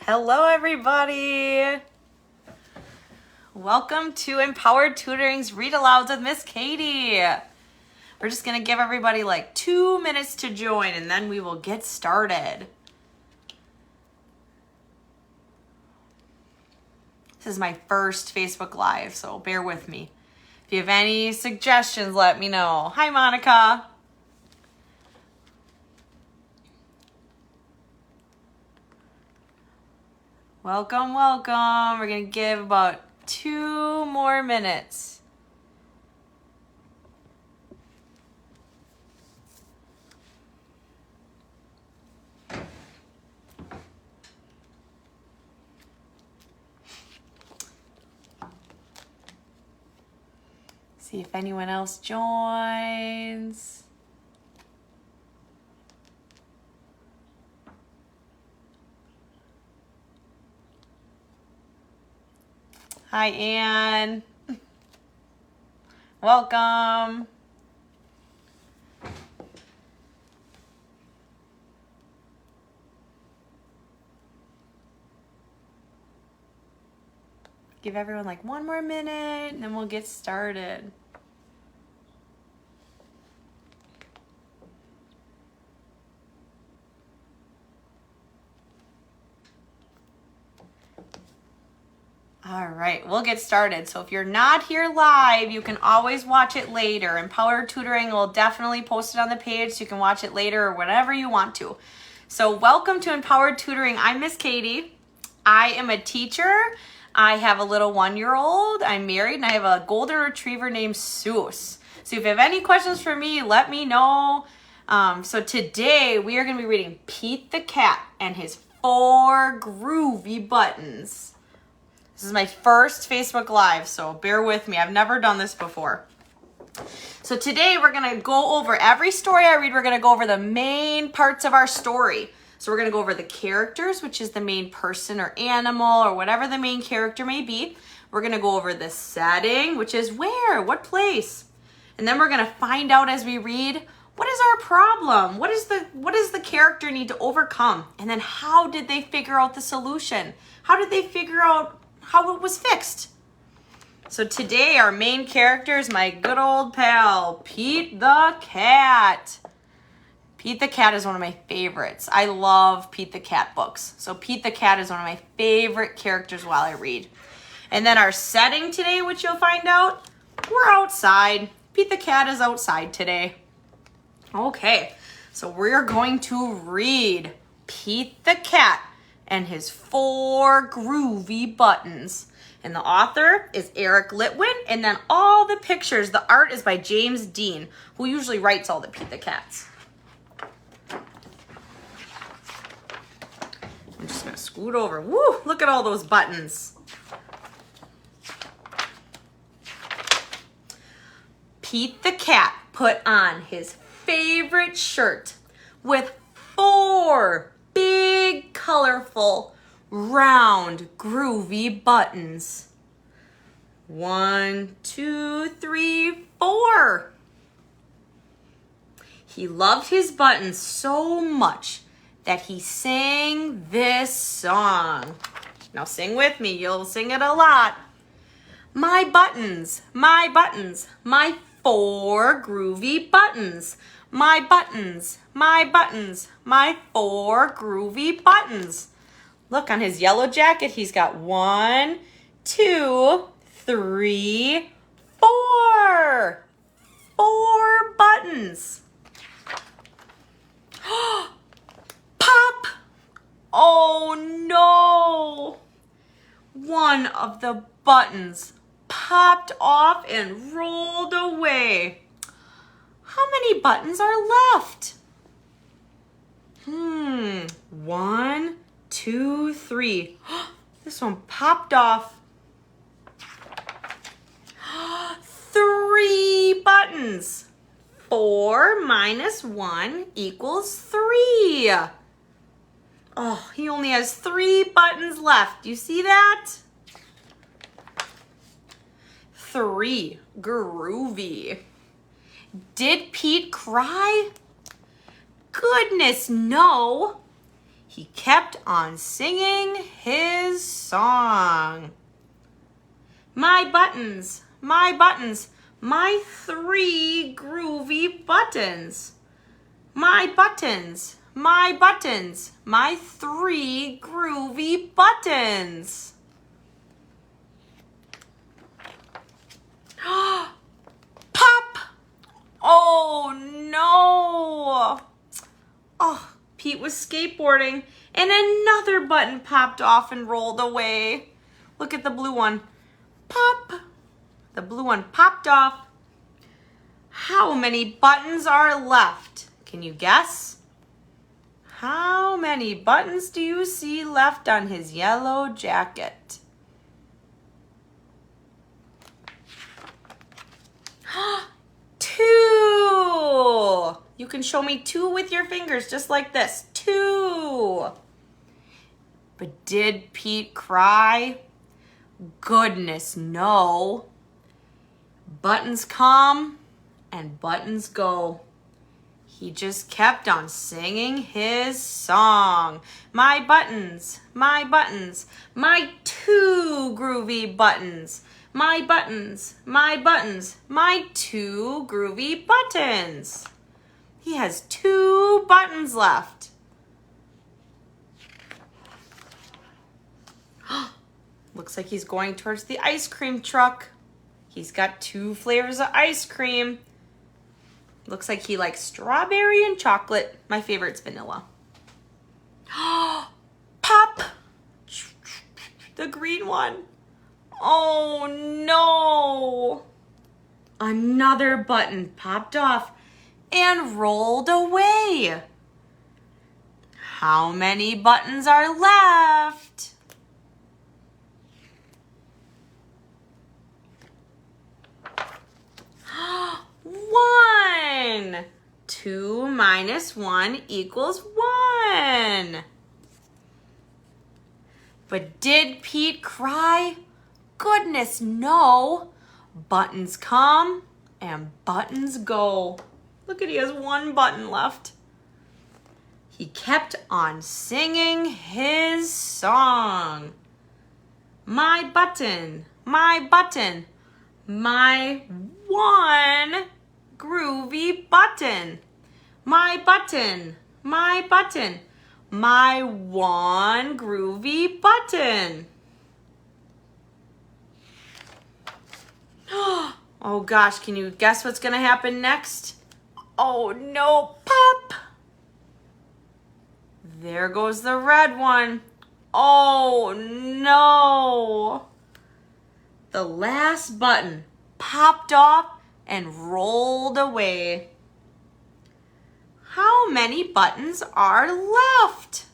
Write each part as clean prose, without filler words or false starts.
Hello, everybody. Welcome to Empowered Tutoring's Read-Alouds with Miss Katie. We're just going to give everybody like 2 minutes to join, and then we will get started. This is my first Facebook Live, so bear with me. If you have any suggestions, let me know. Hi, Monica. Welcome, welcome. We're going to give about 2 more minutes. See if anyone else joins. Hi, Anne. Welcome. Give everyone like 1 more minute and then we'll get started. All right, we'll get started. So if you're not here live, you can always watch it later. Empowered Tutoring will definitely post it on the page so you can watch it later or whenever you want to. So welcome to Empowered Tutoring. I'm Miss Katie. I am a teacher. I have a little 1-year-old. I'm married and I have a golden retriever named Seuss. So if you have any questions for me, let me know. So today we are going to be reading Pete the Cat and his 4 groovy buttons. This is my first Facebook Live, so bear with me. I've never done this before. So today we're going to go over every story I read. We're going to go over the main parts of our story. So we're going to go over the characters, which is the main person or animal or whatever the main character may be. We're going to go over the setting, which is where, what place. And then we're going to find out as we read, what is our problem? What does the character need to overcome? And then how did they figure out the solution? How did they figure out how it was fixed? So today our main character is my good old pal, Pete the Cat. Pete the Cat is one of my favorites. I love Pete the Cat books. So Pete the Cat is one of my favorite characters while I read. And then our setting today, which you'll find out, we're outside. Pete the Cat is outside today. Okay, so we're going to read Pete the Cat and his 4 groovy buttons. And the author is Eric Litwin, and then all the pictures, the art is by James Dean, who usually writes all the Pete the Cats. I'm just gonna scoot over. Woo, look at all those buttons. Pete the Cat put on his favorite shirt with 4 big, colorful, round, groovy buttons. 1, 2, 3, 4. He loved his buttons so much that he sang this song. Now sing with me, you'll sing it a lot. My buttons, my 4 groovy buttons. My buttons, my 4 groovy buttons. Look, on his yellow jacket, he's got 1, 2, 3, 4. 4 buttons. Pop! Oh no! One of the buttons popped off and rolled away. How many buttons are left? 1, 2, 3. This one popped off. 3 buttons. 4 minus 1 equals 3. Oh, he only has 3 buttons left. Do you see that? 3, groovy. Did Pete cry? Goodness, no. He kept on singing his song. My buttons, my buttons, my 3 groovy buttons. My buttons, my buttons, my 3 groovy buttons. Pop! Oh no! Oh, Pete was skateboarding and another button popped off and rolled away. Look at the blue one. Pop! The blue one popped off. How many buttons are left? Can you guess? How many buttons do you see left on his yellow jacket? Two! You can show me 2 with your fingers, just like this. 2! But did Pete cry? Goodness, no. Buttons come and buttons go. He just kept on singing his song. My buttons, my buttons, my 2 groovy buttons. My buttons, my buttons, my 2 groovy buttons. He has 2 buttons left. Looks like he's going towards the ice cream truck. He's got 2 flavors of ice cream. Looks like he likes strawberry and chocolate. My favorite's vanilla. Pop! The green one. Oh no! Another button popped off and rolled away. How many buttons are left? One. 2 minus 1 equals 1. But did Pete cry? Goodness, no. Buttons come and buttons go. Look at, he has 1 button left. He kept on singing his song. My button, my button, my 1 groovy button. My button, my button, my 1 groovy button. Oh gosh, can you guess what's gonna happen next? Oh no, pop! There goes the red one. Oh no! The last button popped off and rolled away. How many buttons are left?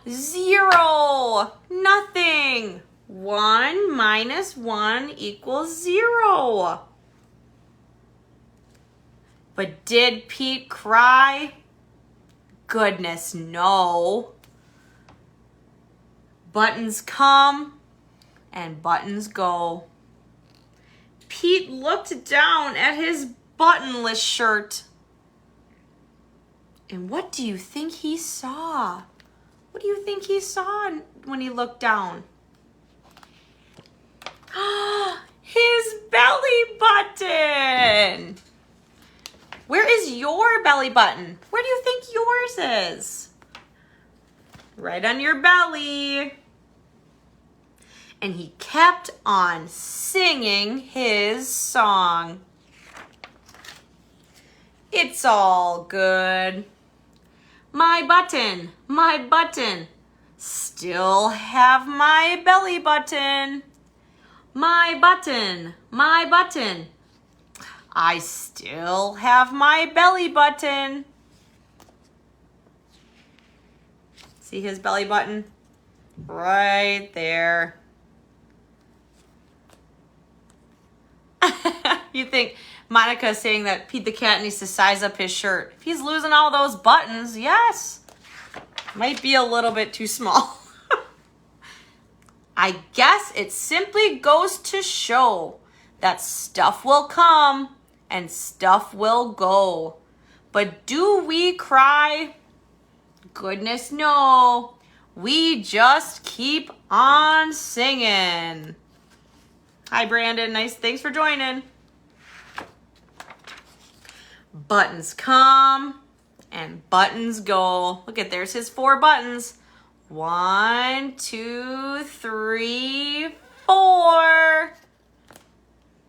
Zero! Nothing! 1 minus 1 equals 0. But did Pete cry? Goodness, no. Buttons come and buttons go. Pete looked down at his buttonless shirt. And what do you think he saw? What do you think he saw when he looked down? His belly button! Where is your belly button? Where do you think yours is? Right on your belly. And he kept on singing his song. It's all good. My button, still have my belly button. My button, I still have my belly button. See his belly button? Right there. You think Monica's saying that Pete the Cat needs to size up his shirt. If he's losing all those buttons, yes. Might be a little bit too small. I guess it simply goes to show that stuff will come and stuff will go. But do we cry? Goodness no. We just keep on singing. Hi, Brandon. Nice. Thanks for joining. Buttons come and buttons go. Look at, there's his 4 buttons. 1, 2, 3, 4.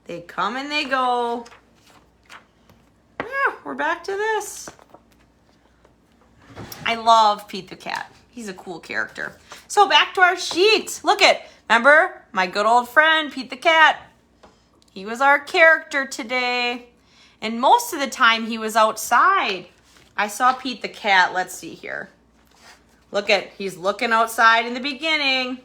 They come and they go. Yeah, we're back to this. I love Pete the cat. He's a cool character. So back to our sheet. Look at, remember my good old friend Pete the cat? He was our character today. And most of the time he was outside. I saw Pete the cat. Let's see here. Look at, he's looking outside in the beginning.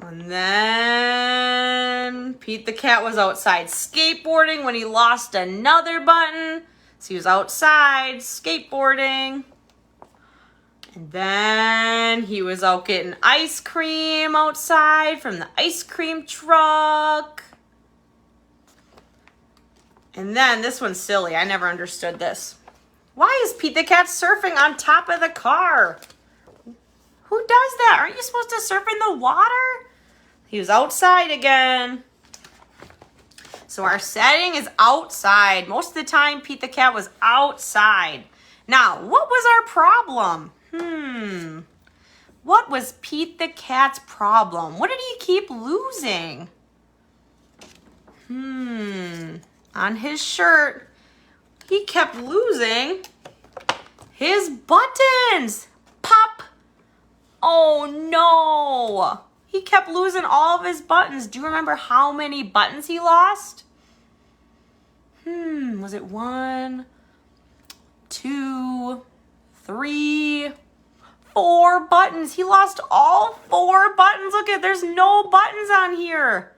And then Pete the cat was outside skateboarding when he lost another button. So he was outside skateboarding. And then he was out getting ice cream outside from the ice cream truck. And then this one's silly. I never understood this. Why is Pete the cat surfing on top of the car? Who does that? Aren't you supposed to surf in the water? He was outside again. So our setting is outside. Most of the time, Pete the cat was outside. Now, what was our problem? What was Pete the cat's problem? What did he keep losing? On his shirt, he kept losing his buttons. Pop. Oh no. He kept losing all of his buttons. Do you remember how many buttons he lost? Was it 1, 2, 3, 4 buttons? He lost all 4 buttons. Look at, there's no buttons on here.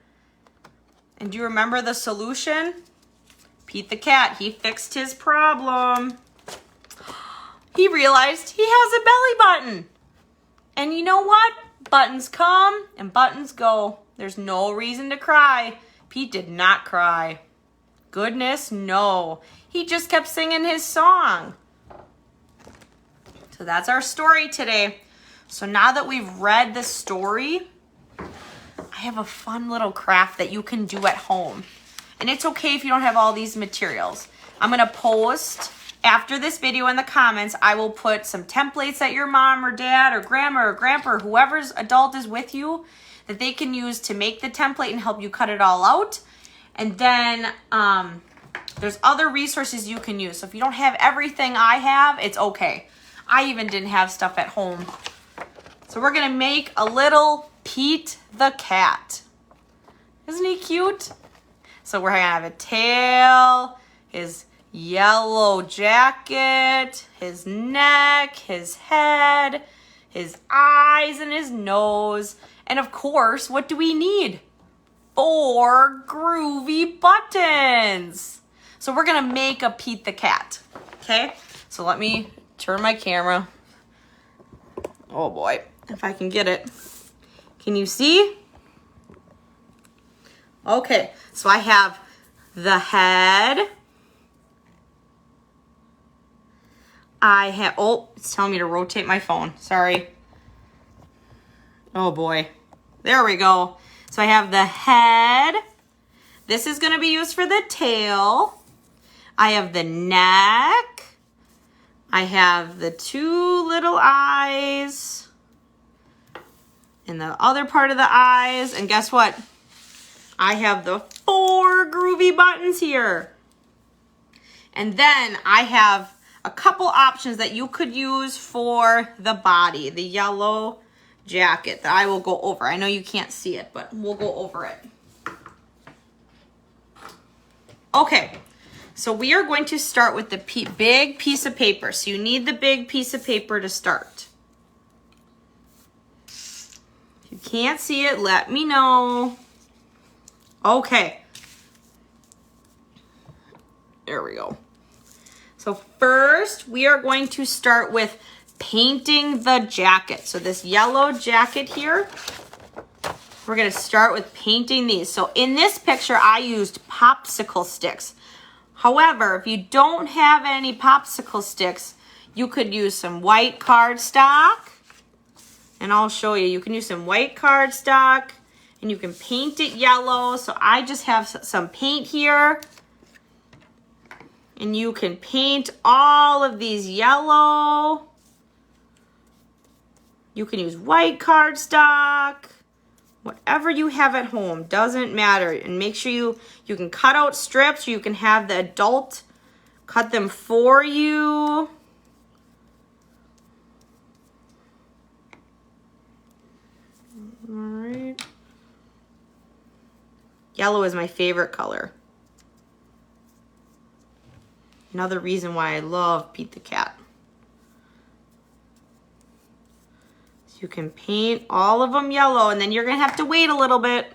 And do you remember the solution? Pete the cat, he fixed his problem. He realized he has a belly button. And you know what? Buttons come and buttons go. There's no reason to cry. Pete did not cry. Goodness, no. He just kept singing his song. So that's our story today. So now that we've read the story, I have a fun little craft that you can do at home. And it's okay if you don't have all these materials. I'm going to post after this video in the comments. I will put some templates that your mom or dad or grandma or grandpa or whoever's adult is with you that they can use to make the template and help you cut it all out. And then there's other resources you can use. So if you don't have everything I have, it's okay. I even didn't have stuff at home. So we're going to make a little Pete the cat. Isn't he cute? So we're going to have a tail, his yellow jacket, his neck, his head, his eyes, and his nose. And of course, what do we need? 4 groovy buttons. So we're going to make a Pete the cat. Okay? So let me turn my camera. Oh boy, if I can get it. Can you see? Okay, so I have the head. I have, oh, it's telling me to rotate my phone. Sorry. Oh boy. There we go. So I have the head. This is going to be used for the tail. I have the neck. I have the 2 little eyes. And the other part of the eyes. And guess what? I have the 4 groovy buttons here. And then I have a couple options that you could use for the body, the yellow jacket that I will go over. I know you can't see it, but we'll go over it. Okay, so we are going to start with the big piece of paper. So you need the big piece of paper to start. If you can't see it, let me know. Okay. There we go. So first, we are going to start with painting the jacket. So this yellow jacket here, we're gonna start with painting these. So in this picture, I used popsicle sticks. However, if you don't have any popsicle sticks, you could use some white cardstock. And I'll show you. You can use some white cardstock and you can paint it yellow. So I just have some paint here. And you can paint all of these yellow. You can use white cardstock. Whatever you have at home, doesn't matter. And make sure you can cut out strips, or you can have the adult cut them for you. All right. Yellow is my favorite color. Another reason why I love Pete the Cat. You can paint all of them yellow, and then you're gonna have to wait a little bit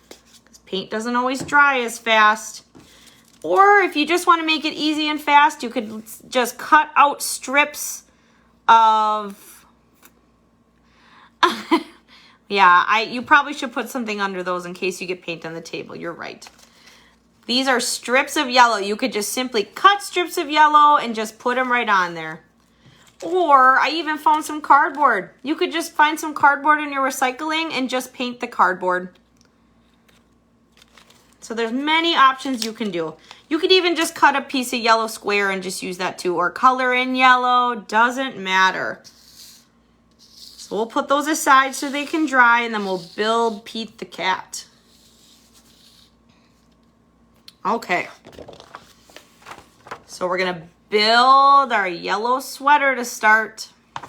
because paint doesn't always dry as fast. Or if you just want to make it easy and fast, you could just cut out strips of yeah, you probably should put something under those in case you get paint on the table. You're right. These are strips of yellow. You could just simply cut strips of yellow and just put them right on there. Or I even found some cardboard. You could just find some cardboard in your recycling and just paint the cardboard. So there's many options you can do. You could even just cut a piece of yellow square and just use that too. Or color in yellow, doesn't matter. So we'll put those aside so they can dry, and then we'll build Pete the Cat. Okay. So we're gonna build our yellow sweater to start. All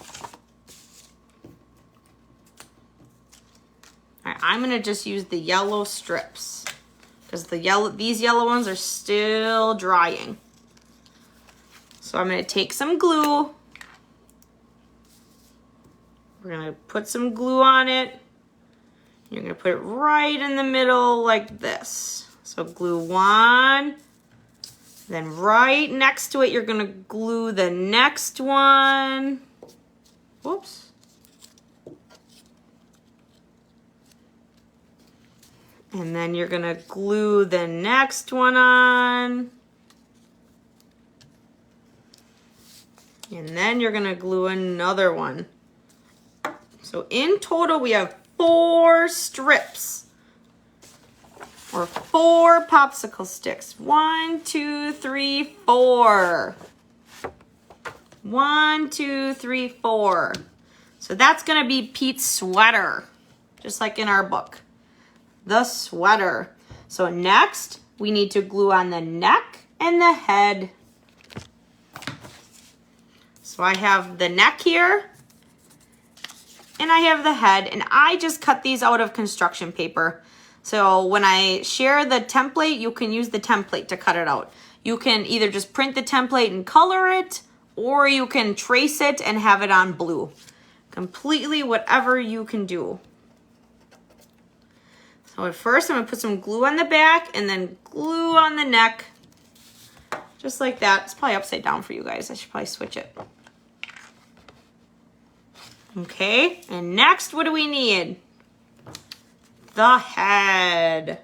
right, I'm gonna just use the yellow strips because these yellow ones are still drying. So I'm gonna take some glue. We're gonna put some glue on it. You're gonna put it right in the middle like this. So glue one. Then right next to it, you're gonna glue the next one. Whoops. And then you're gonna glue the next one on. And then you're gonna glue another one. So in total, we have 4 strips. Or 4 popsicle sticks. 1, 2, 3, 4. 1, 2, 3, 4. So that's gonna be Pete's sweater, just like in our book. The sweater. So next, we need to glue on the neck and the head. So I have the neck here, and I have the head, and I just cut these out of construction paper. So when I share the template, you can use the template to cut it out. You can either just print the template and color it, or you can trace it and have it on blue. Completely whatever you can do. So at first I'm gonna put some glue on the back and then glue on the neck. Just like that. It's probably upside down for you guys. I should probably switch it. Okay, and next what do we need? The head.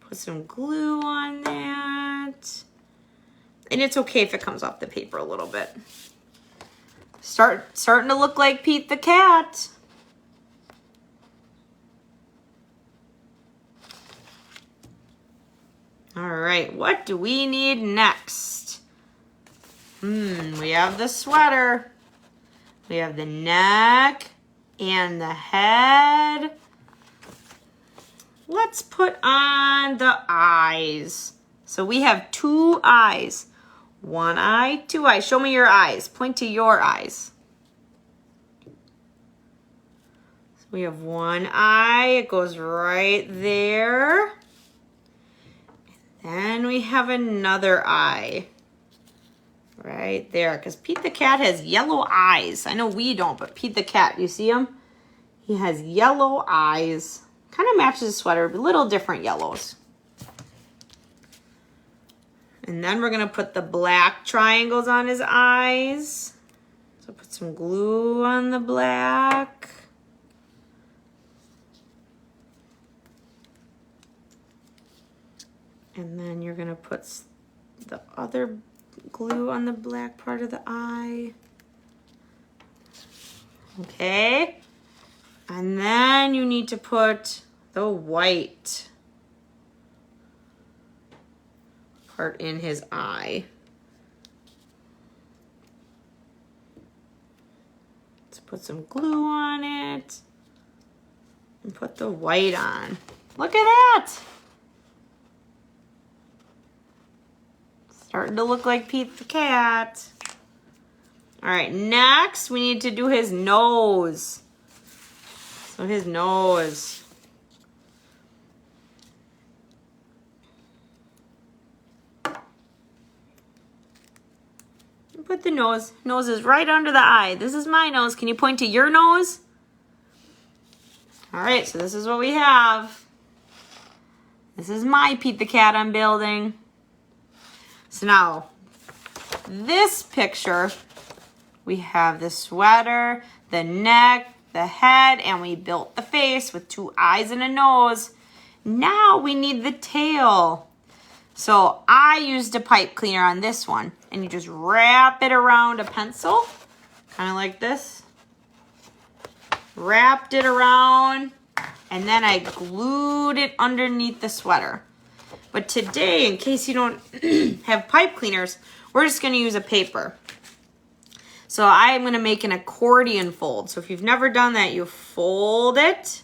Put some glue on that. And it's okay if it comes off the paper a little bit. Starting to look like Pete the Cat. All right, what do we need next? We have the sweater. We have the neck and the head. Let's put on the eyes. So we have 2 eyes. 1 eye, 2 eyes. Show me your eyes. Point to your eyes. So we have 1 eye. It goes right there. And we have another eye. Right there, because Pete the Cat has yellow eyes. I know we don't, but Pete the Cat, you see him? He has yellow eyes. Kind of matches his sweater, but little different yellows. And then we're gonna put the black triangles on his eyes. So put some glue on the black. And then you're gonna put the other glue on the black part of the eye. Okay. And then you need to put the white part in his eye. Let's put some glue on it and put the white on. Look at that. Starting to look like Pete the cat. All right, next we need to do his nose. So his nose. Put the nose. Nose is right under the eye. This is my nose. Can you point to your nose? All right, so this is what we have. This is my Pete the cat I'm building. So now, this picture, we have the sweater, the neck, the head, and we built the face with 2 eyes and a nose. Now we need the tail. So I used a pipe cleaner on this one, and you just wrap it around a pencil, kind of like this. Wrapped it around, and then I glued it underneath the sweater. But today, in case you don't have pipe cleaners, we're just gonna use a paper. So I'm gonna make an accordion fold. So if you've never done that, you fold it,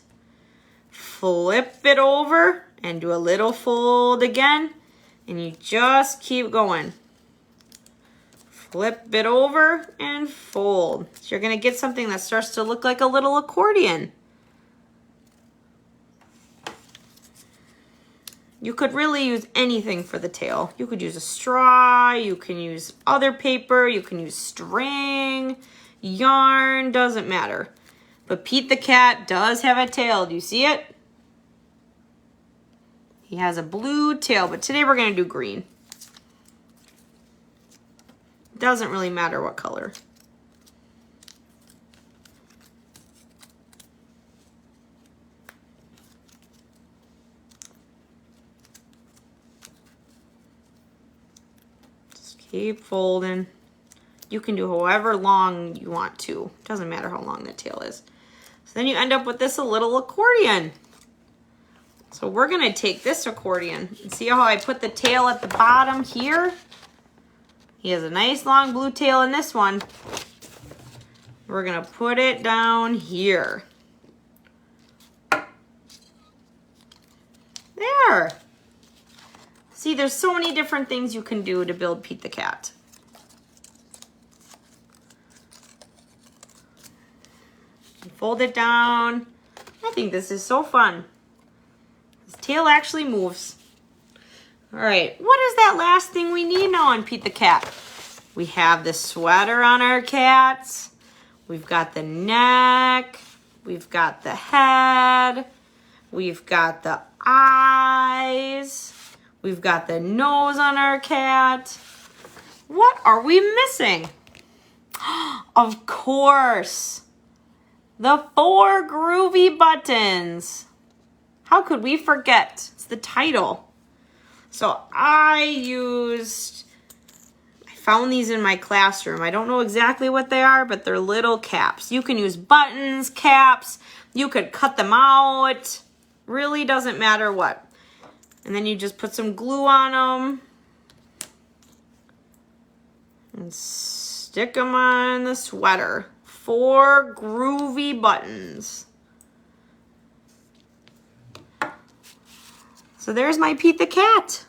flip it over, and do a little fold again, and you just keep going. Flip it over and fold. So you're gonna get something that starts to look like a little accordion. You could really use anything for the tail. You could use a straw, you can use other paper, you can use string, yarn, doesn't matter. But Pete the cat does have a tail. Do you see it? He has a blue tail, but today we're gonna do green. Doesn't really matter what color. Keep folding. You can do however long you want to. Doesn't matter how long the tail is. So then you end up with this little accordion. So we're gonna take this accordion and see how I put the tail at the bottom here? He has a nice long blue tail in this one. We're gonna put it down here. There. See, there's so many different things you can do to build Pete the cat. Fold it down. I think this is so fun. His tail actually moves. All right, what is that last thing we need now on Pete the cat? We have the sweater on our cats. We've got the neck. We've got the head. We've got the eyes. We've got the nose on our cat. What are we missing? Of course, the 4 Groovy buttons. How could we forget? It's the title. So I found these in my classroom. I don't know exactly what they are, but they're little caps. You can use buttons, caps. You could cut them out. Really doesn't matter what. And then you just put some glue on them and stick them on the sweater. 4 Groovy buttons. So there's my Pete the cat.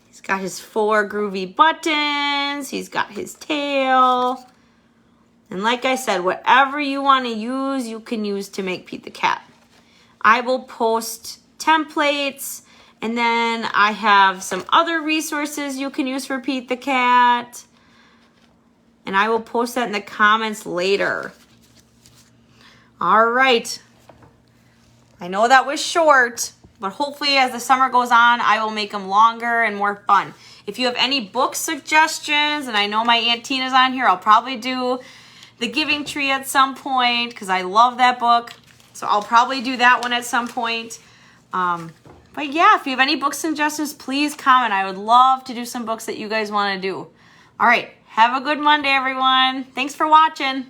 He's got his 4 Groovy buttons. He's got his tail. And like I said, whatever you want to use, you can use to make Pete the cat. I will post templates, and then I have some other resources you can use for Pete the cat. And I will post that in the comments later. All right. I know that was short, but hopefully as the summer goes on, I will make them longer and more fun. If you have any book suggestions, and I know my Aunt Tina's on here, I'll probably do The Giving Tree at some point because I love that book. So I'll probably do that one at some point. But yeah, if you have any book suggestions, please comment. I would love to do some books that you guys want to do. All right. Have a good Monday, everyone. Thanks for watching.